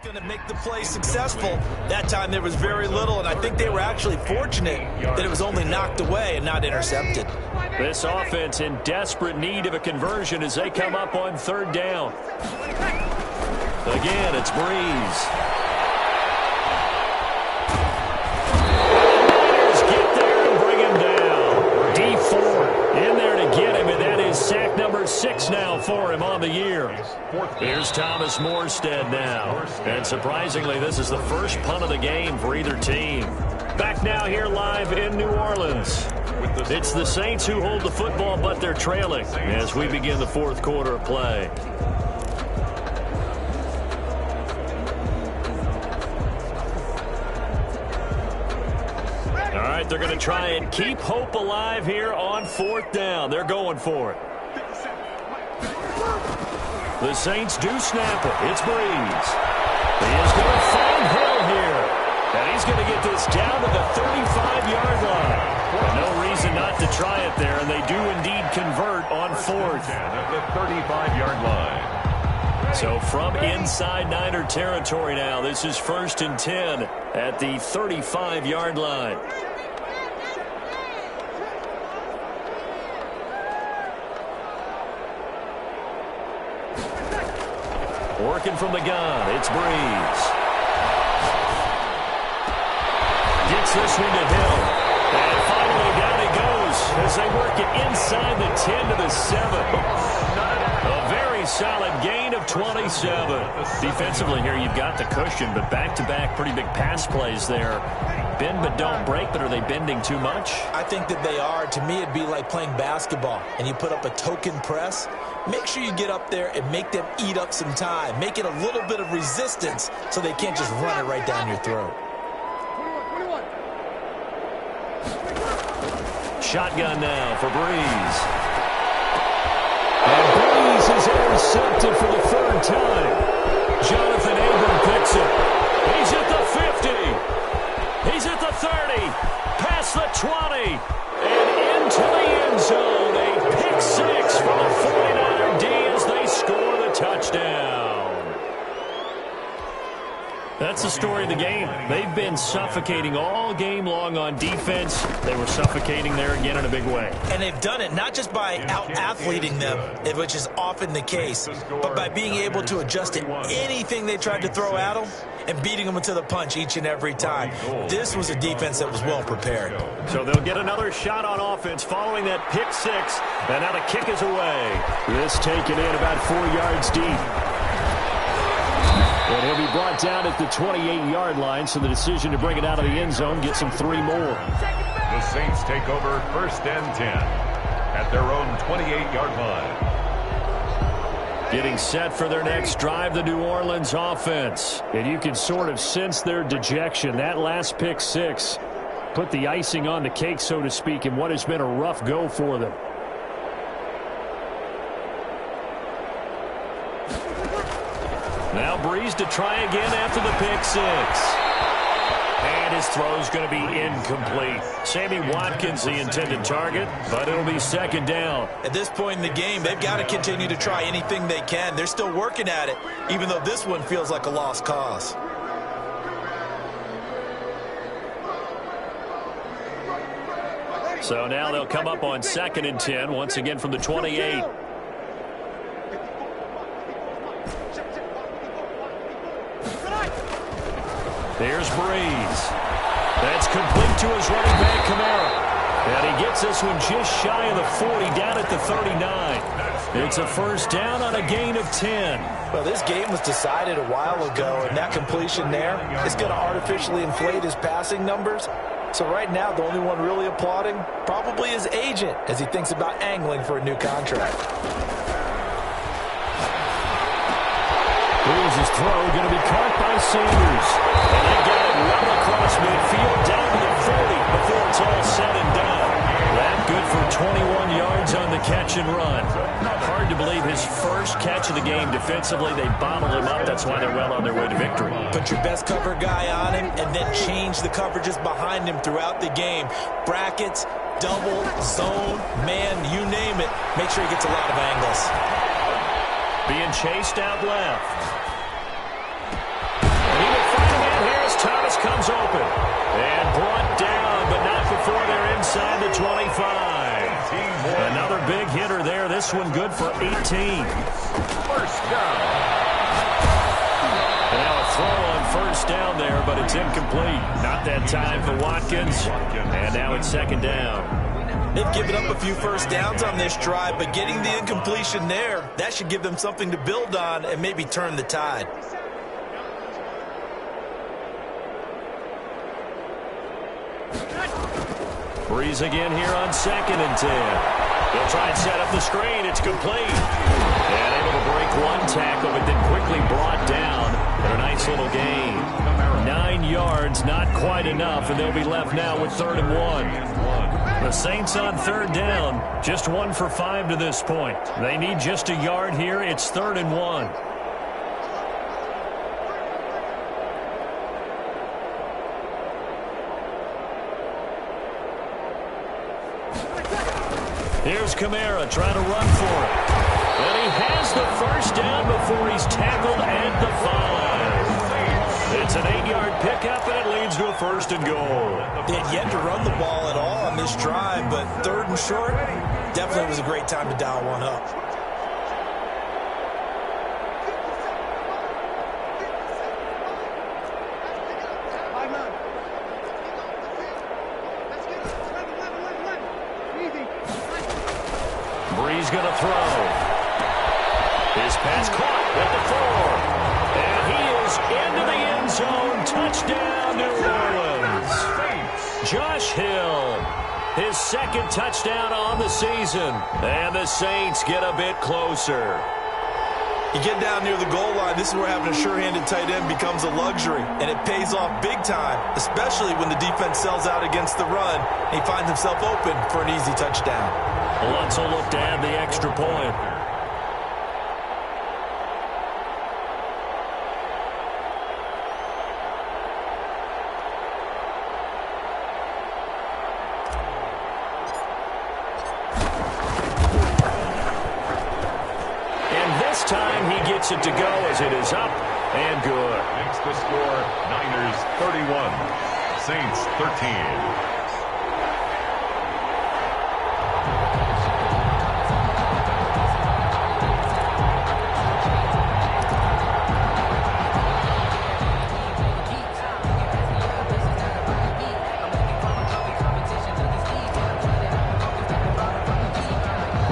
going to make the play successful. That time there was very little, and I think they were actually fortunate that it was only knocked away and not intercepted. This offense in desperate need of a conversion as they come up on third down. Again, it's Breeze. Raiders get there and bring him down. D Ford in there to get him, and that is sack number 6 now for him on the year. Here's Thomas Morstead now. And surprisingly, this is the first punt of the game for either team. Back now here live in New Orleans. It's the Saints who hold the football, but they're trailing as we begin the fourth quarter of play. All right, they're going to try and keep hope alive here on fourth down. They're going for it. The Saints do snap it. It's Breeze. He is going to find Hill here. And he's going to get this down to the 35-yard line. And no reason not to try it there, and they do indeed convert on fourth. At the 35-yard line. So from inside Niner territory now, this is 1st and 10 at the 35-yard line. Working from the gun, it's Breeze. Gets this one to Hill. And finally down he goes as they work it inside the 10 to the 7. A very solid gain of 27. Defensively here, you've got the cushion, but back-to-back pretty big pass plays there. Bend but don't break, but are they bending too much? I think that they are. To me, it'd be like playing basketball, and you put up a token press. Make sure you get up there and make them eat up some time. Make it a little bit of resistance so they can't just run it right down your throat. Shotgun now for Breeze. And Breeze is intercepted for the third time. Jonathan Abram picks it. He's at the 50. He's at the 30. Past the 20. And into the end zone. A pick 6 for the 49er D as they score the touchdown. That's the story of the game. They've been suffocating all game long on defense. They were suffocating there again in a big way. And they've done it not just by out-athleting them, which is often the case, but by being able to adjust to anything they tried to throw at them and beating them to the punch each and every time. This was a defense that was well prepared. So they'll get another shot on offense following that pick 6. And now the kick is away. This taken in about 4 yards deep. And he'll be brought down at the 28-yard line, so the decision to bring it out of the end zone gets him 3 more. The Saints take over 1st and 10 at their own 28-yard line. Getting set for their next drive, the New Orleans offense. And you can sort of sense their dejection. That last pick 6 put the icing on the cake, so to speak, in what has been a rough go for them. Now Breeze to try again after the pick 6. And his throw is going to be incomplete. Sammy Watkins, the intended target, but it'll be 2nd down. At this point in the game, they've got to continue to try anything they can. They're still working at it, even though this one feels like a lost cause. So now they'll come up on 2nd and 10, once again from the 28. There's Breeze. That's complete to his running back, Kamara. And he gets this one just shy of the 40, down at the 39. It's a 1st down on a gain of 10. Well, this game was decided a while ago, and that completion there is going to artificially inflate his passing numbers. So right now, the only one really applauding probably his agent as he thinks about angling for a new contract. Breeze's throw going to be caught by Sanders. And they got it well across midfield down to the 40 before it's all said and done. That good for 21 yards on the catch and run. Hard to believe his first catch of the game defensively. They bottled him up. That's why they're well on their way to victory. Put your best cover guy on him and then change the coverages behind him throughout the game. Brackets, double, zone, man, you name it. Make sure he gets a lot of angles. Being chased out left. Thomas comes open. And brought down, but not before they're inside the 25. Another big hitter there. This one good for 18. First down. Now a throw on first down there, but it's incomplete. Not that time for Watkins. And now it's second down. They've given up a few first downs on this drive, but getting the incompletion there, that should give them something to build on and maybe turn the tide. Breeze again here on 2nd and 10. They'll try and set up the screen. It's complete. And able to break one tackle, but then quickly brought down. But a nice little gain. 9 yards, not quite enough, and they'll be left now with 3rd and 1. The Saints on 3rd down, just 1 for 5 to this point. They need just a yard here. It's 3rd and 1. Here's Kamara trying to run for it. And he has the first down before he's tackled at the 5. It's an 8-yard pickup, and it leads to a 1st and goal. They had yet to run the ball at all on this drive, but 3rd and short definitely was a great time to dial one up. Breeze going to throw. His pass caught at the 4. And he is into the end zone. Touchdown, New Orleans. Josh Hill, his 2nd touchdown on the season. And the Saints get a bit closer. You get down near the goal line, this is where having a sure-handed tight end becomes a luxury, and it pays off big time, especially when the defense sells out against the run, and he finds himself open for an easy touchdown. Lutz will look to add the extra point. Time he gets it to go as it is up and good. Makes the score Niners 31, Saints 13.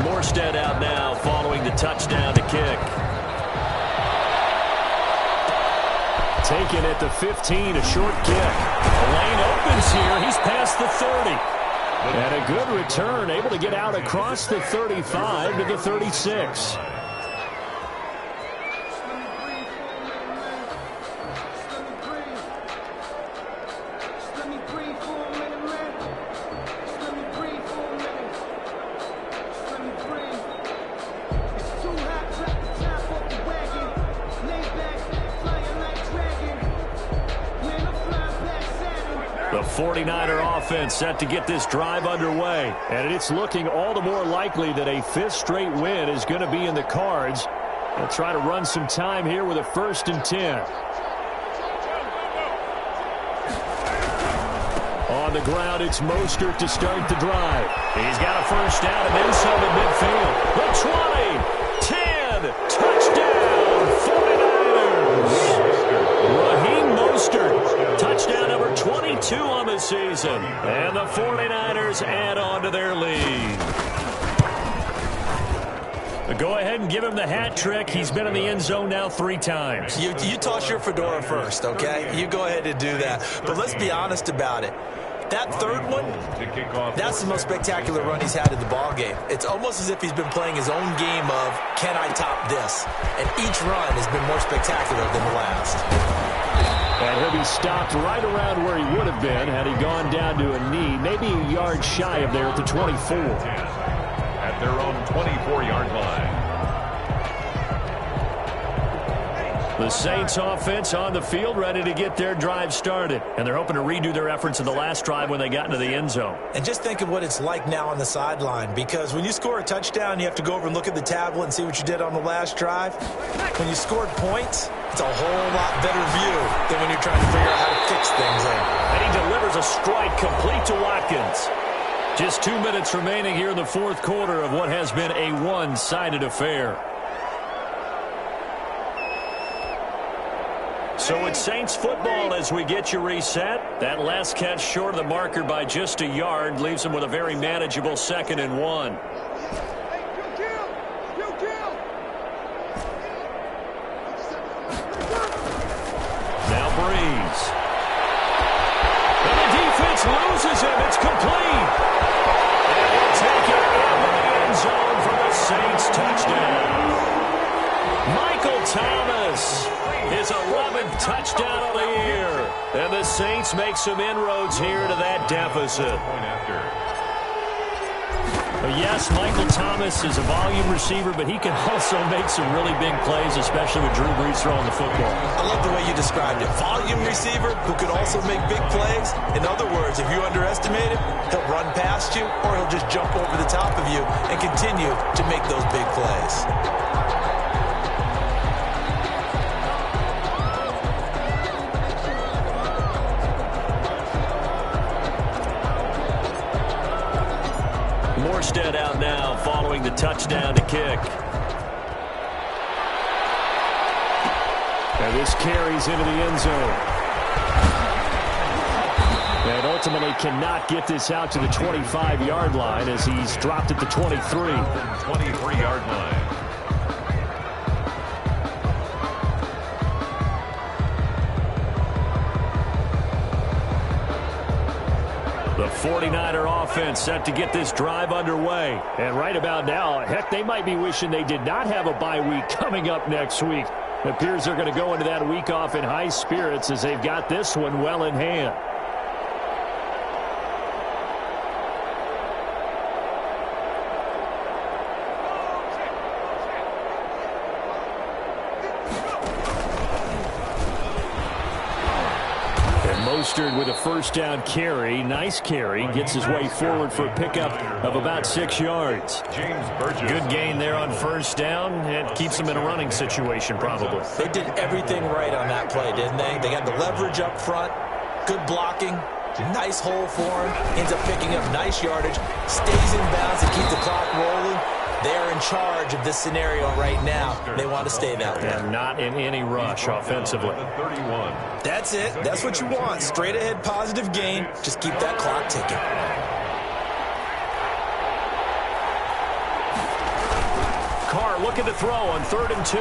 Morstead out now following the touchdown to kick. Taken at the 15, a short kick. The lane opens here. He's past the 30. And a good return, able to get out across the 35 to the 36. The 49er offense set to get this drive underway. And it's looking all the more likely that a 5th straight win is going to be in the cards. They'll try to run some time here with a 1st and 10. On the ground, it's Mostert to start the drive. He's got a first down and then some at midfield. The 20, 10, touchdown, 49ers. Raheem Mostert, touchdown number 22 on the season. And the 49ers add on to their lead. Go ahead and give him the hat trick. He's been in the end zone now 3 times. You toss your fedora first, okay? You go ahead and do that. But let's be honest about it. That 3rd one, that's the most spectacular run he's had in the ballgame. It's almost as if he's been playing his own game of, can I top this? And each run has been more spectacular than the last. And he'll be stopped right around where he would have been had he gone down to a knee, maybe a yard shy of there at the 24. At their own 24-yard line. The Saints offense on the field ready to get their drive started. And they're hoping to redo their efforts in the last drive when they got into the end zone. And just think of what it's like now on the sideline, because when you score a touchdown, you have to go over and look at the tablet and see what you did on the last drive. When you scored points, It's a whole lot better view than when you're trying to figure out how to fix things there. And he delivers a strike complete to Watkins. Just 2 minutes remaining here in the fourth quarter of what has been a one-sided affair. So it's Saints football as we get you reset. That last catch short of the marker by just a yard leaves them with a very manageable 2nd and 1. Now Breeze. And the defense loses him. It's complete. And he'll take it in the end zone for the Saints touchdown. Michael Thomas, his 11th touchdown of the year. And the Saints make some inroads here to that deficit. Yes, Michael Thomas is a volume receiver, but he can also make some really big plays, especially with Drew Brees throwing the football. I love the way you described it. Volume receiver who could also make big plays. In other words, if you underestimate him, he'll run past you or he'll just jump over the top of you and continue to make those big plays. Morstead out now following the touchdown to kick. And this carries into the end zone. And ultimately cannot get this out to the 25-yard line as he's dropped at the 23. 23-yard line. The 49er offense set to get this drive underway. And right about now, heck, they might be wishing they did not have a bye week coming up next week. It appears they're going to go into that week off in high spirits as they've got this one well in hand. Mostert with a first down carry. Nice carry. Gets his way forward for a pickup of about 6 yards. Good gain there on first down. It keeps him in a running situation probably. They did everything right on that play, didn't they? They got the leverage up front. Good blocking. Nice hole for him. Ends up picking up nice yardage. Stays in bounds and keeps the clock rolling. They're in charge of this scenario right now. They want to stay that way. And not in any rush offensively. That's it. That's what you want. Straight ahead positive gain. Just keep that clock ticking. Carr looking to throw on 3rd and 2.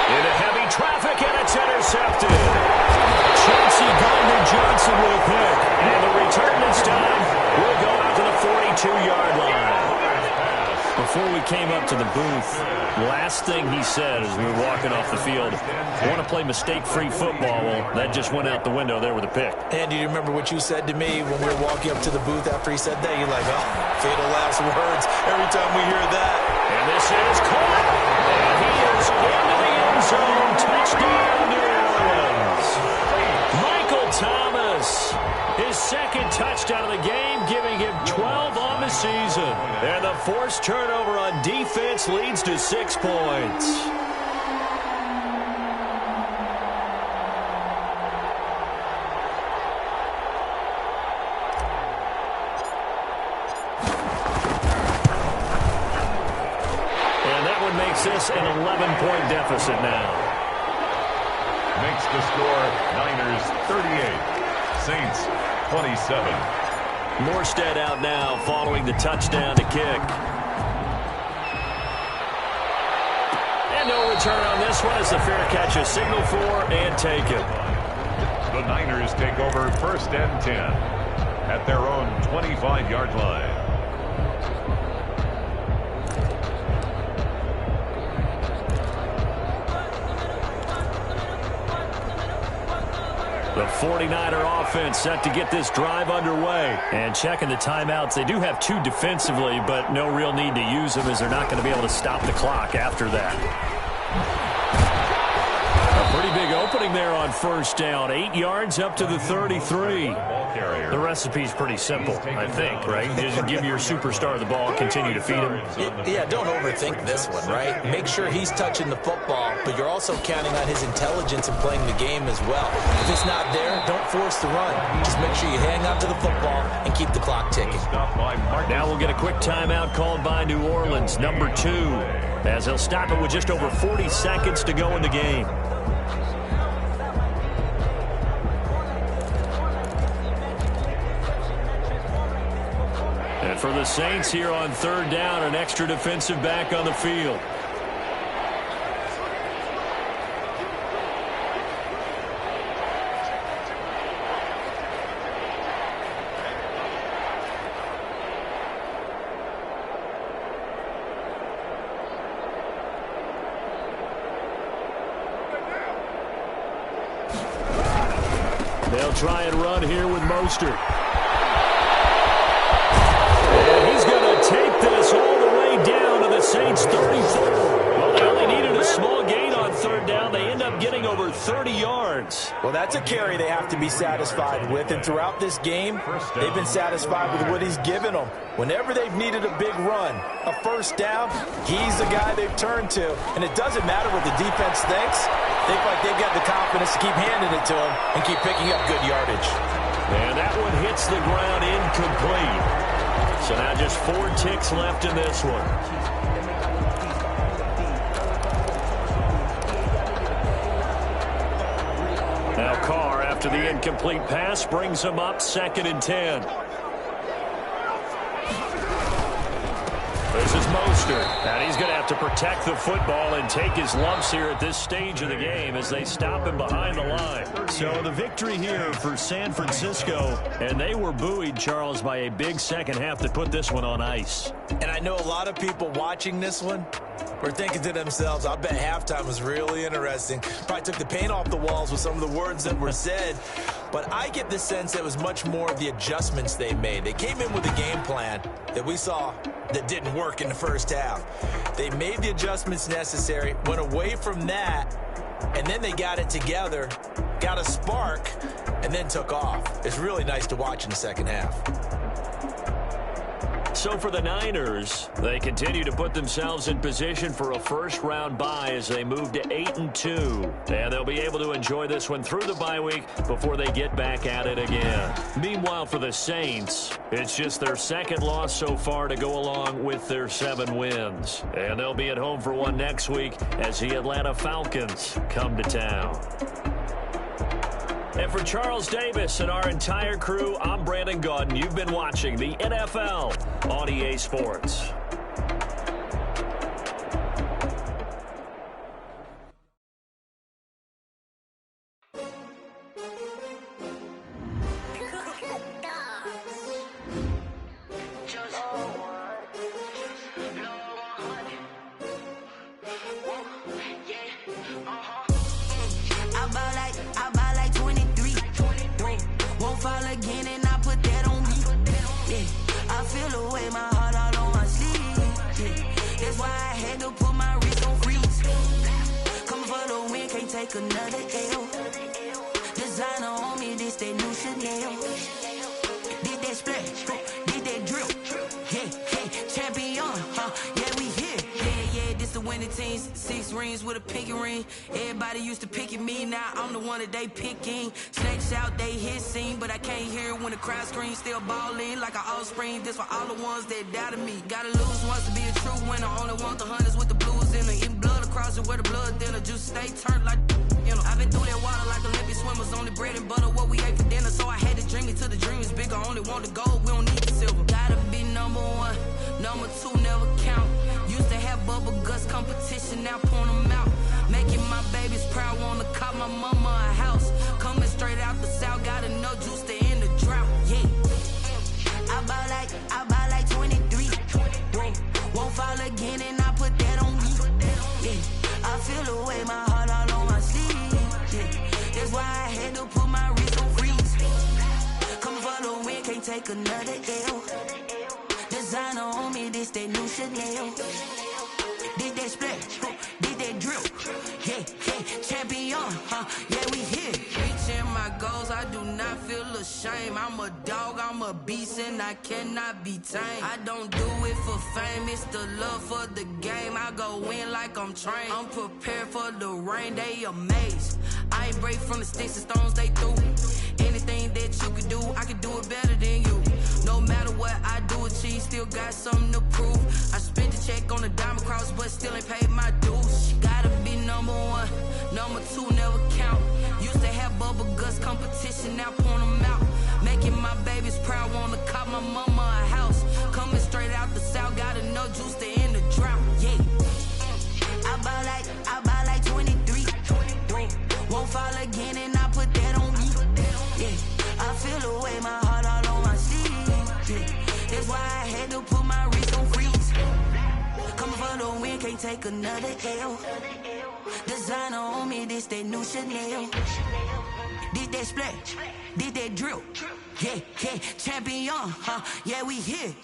Into heavy traffic, and it's intercepted. Chauncey Gardner-Johnson with a pick. And the return this time will go out to the 42-yard line. Before we came up to the booth, last thing he said as we were walking off the field, I want to play mistake-free football. Well, that just went out the window there with a pick. And do you remember what you said to me when we were walking up to the booth after he said that? You're like, oh, fatal last words every time we hear that. And this is caught. And he is into the end zone. Touchdown, New Orleans. Michael Thomas, his 2nd touchdown of the game, giving him 12 on the season. And the forced turnover on defense leads to 6 points. And that one makes this an 11-point deficit now. Makes the score Niners 38. Saints 27. Morstead out now following the touchdown to kick. And no return on this one as the fair catch is signaled for and taken. The Niners take over 1st and 10 at their own 25-yard line. The 49er offense set to get this drive underway. And checking the timeouts, they do have 2 defensively, but no real need to use them as they're not going to be able to stop the clock after that. A Pretty big opening there on first down. 8 yards up to the 33. The recipe's pretty simple, I think, right? Just give your superstar the ball, continue to feed him. Yeah, don't overthink this one, right? Make sure he's touching the football, but you're also counting on his intelligence in playing the game as well. If it's not there, don't force the run. Just make sure you hang on to the football and keep the clock ticking. Now we'll get a quick timeout called by New Orleans, number 2, as they'll stop it with just over 40 seconds to go in the game. And for the Saints here on third down, an extra defensive back on the field. They'll try and run here with Mostert. And he's going to take this all the way down to the Saints' 34. Well, they only needed a small gain on third down. They end up getting over 30 yards. Well, that's a carry they have to be satisfied with. And throughout this game, they've been satisfied with what he's given them. Whenever they've needed a big run, a first down, he's the guy they've turned to. And it doesn't matter what the defense thinks. They feel like they've got the confidence to keep handing it to him and keep picking up good yardage. And that one hits the ground incomplete. So now just 4 ticks left in this one. Now Carr, after the incomplete pass, brings him up 2nd and 10. This is Mostert, and he's going to have to protect the football and take his lumps here at this stage of the game as they stop him behind the line. So the victory here for San Francisco, and they were buoyed, Charles, by a big second half that put this one on ice. And I know a lot of people watching this one were thinking to themselves, I bet halftime was really interesting. Probably took the paint off the walls with some of the words that were said. But I get the sense it was much more of the adjustments they made. They came in with a game plan that we saw that didn't work in the first half. They made the adjustments necessary, went away from that, and then they got it together, got a spark, and then took off. It's really nice to watch in the second half. So for the Niners, they continue to put themselves in position for a first-round bye as they move to 8-2. And they'll be able to enjoy this one through the bye week before they get back at it again. Meanwhile, for the Saints, it's just their second loss so far to go along with their 7 wins. And they'll be at home for one next week as the Atlanta Falcons come to town. And for Charles Davis and our entire crew, I'm Brandon Gaudin. You've been watching the NFL on EA Sports. Another L. Designer on me, this that new Chanel. Did that splash, did that drip. Hey, champion, yeah, we here. Yeah, this the winning teams. 6 rings with a pinky ring. Everybody used to picking me, now I'm the one that they picking. Snakes out, they hit scene, but I can't hear when the crowd screams. Still ballin' like an offspring. This for all the ones that doubted me. Gotta lose once to be a true winner. Only want the hunters with the blues in the eating blood across it where the blood thinner. Juice stay turned like. I've been through that water like Olympic swimmers. Only bread and butter, what we ate for dinner. So I had to dream it till the dream is bigger. Only want the gold, we don't need the silver. Gotta be number 1, number 2 never count. Used to have bubble guts competition, now point them out. Making my babies proud, wanna call my mama a house. Coming straight out the south, got enough juice to end the drought. Yeah, I buy like 23. Won't fall again and I put that on me. Yeah, I feel the way my heart all on my sleeve. That's why I had to put my wrist on freeze. Coming for the win, can't take another L. Designer on me, this that new Chanel. Did that splash, did that drip. Yeah, yeah, champion, yeah, we here. Reaching my goals, I do not feel ashamed. I'm a dog, I'm a beast, and I cannot be tamed. I don't do it for fame, it's the love for the game. I go in like I'm trained. I'm prepared for the rain, they amazed. I ain't break from the sticks and stones they threw. Anything that you could do, I could do it better than you. No matter what I do, achieve, still got something to prove. I spent the check on the diamond cross, but still ain't paid my dues. Gotta be number one, number two never count. Used to have bubble guts competition, now point them out. Making my babies proud, wanna cop my mama a house. Coming straight out the south, got enough juice to end the drought. Yeah, I buy like 23. Won't fall again, and I put that on me. Yeah, I feel away, my heart all on my sleeve. Yeah, that's why I had to put my wrist on freeze. Coming for the win, can't take another L. Designer on me, this that new Chanel. Did that splash, did that drill. Yeah, yeah, champion, yeah, we here.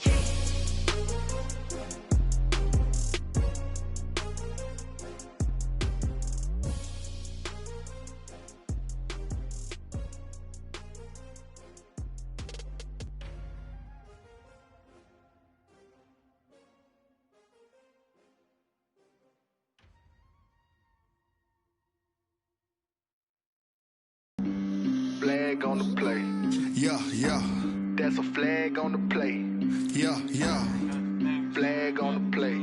Flag on the play. Yeah, yeah. That's a flag on the play. Yeah, yeah. Flag on the play.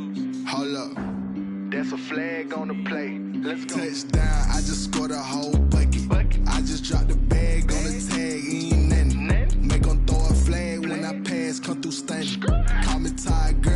Hold up. That's a flag on the play. Let's go. Touchdown, I just scored a whole bucket. I just dropped the bag on the tag, ain't nothing. Make 'em throw a flag when I pass, come through stunning. Call me Tiger,